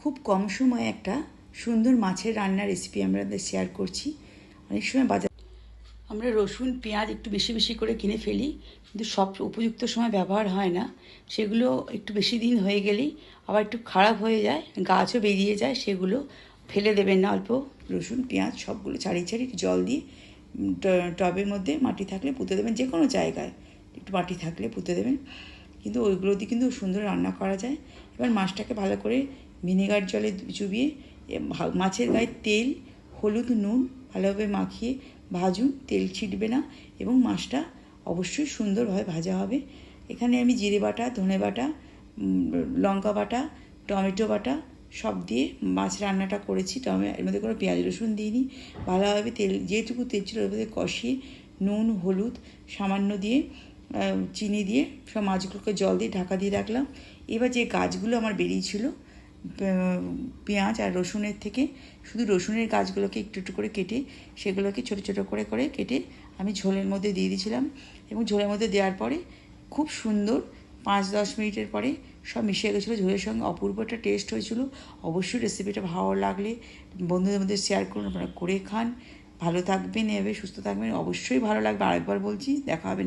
খুব কম সময়ে একটা সুন্দর মাছের রান্নার রেসিপি আমরা শেয়ার করছি। অনেক সময় বাজার আমরা রসুন পেঁয়াজ একটু বেশি বেশি করে কিনে ফেলি, কিন্তু সব উপযুক্ত সময় ব্যবহার হয় না। সেগুলো একটু বেশি দিন হয়ে গেলেই আবার একটু খারাপ হয়ে যায়, গাছও বেরিয়ে যায়। সেগুলো ফেলে দেবেন না। অল্প রসুন পেঁয়াজ সবগুলো ছাড়িয়ে ছাড়িয়ে জল দিয়ে টবের মধ্যে মাটি থাকলে পুঁতে দেবেন, যে কোনো জায়গায় একটু মাটি থাকলে পুঁতে দেবেন। কিন্তু ওইগুলো দিয়ে কিন্তু সুন্দর রান্না করা যায়। এবার মাছটাকে ভালো করে ভিনেগার জলে চুবিয়ে মাছের গায়ে তেল হলুদ নুন ভালোভাবে মাখিয়ে ভাজুন, তেল ছিটবে না এবং মাছটা অবশ্যই সুন্দরভাবে ভাজা হবে। এখানে আমি জিরে বাটা, ধনে বাটা, লঙ্কা বাটা, টমেটো বাটা সব দিয়ে মাছ রান্নাটা করেছি। এর মধ্যে কোনো পেঁয়াজ রসুন দিইনি। ভালোভাবে তেল যেটুকু তেল ছিল ওর মধ্যে কষিয়ে নুন হলুদ সামান্য দিয়ে চিনি দিয়ে সব মাছগুলোকে জল দিয়ে ঢাকা দিয়ে রাখলাম। এবার যে গাছগুলো আমার বেরিয়েছিল পেঁয়াজ আর রসুনের থেকে, শুধু রসুনের গাছগুলোকে একটু একটু করে কেটে সেগুলোকে ছোটো ছোটো করে করে কেটে আমি ঝোলের মধ্যে দিয়ে দিয়েছিলাম। এবং ঝোলের মধ্যে দেওয়ার পরে খুব সুন্দর 5-10 মিনিটের পরে সব মিশে গেছিলো ঝোলের সঙ্গে, অপূর্ব একটা টেস্ট হয়েছিল। অবশ্যই রেসিপিটা ভালো লাগলে বন্ধুদের মধ্যে শেয়ার করুন, আপনারা করে খান। ভালো থাকবেন, এভাবে সুস্থ থাকবেন, অবশ্যই ভালো লাগবে। আরেকবার বলছি, দেখা হবে।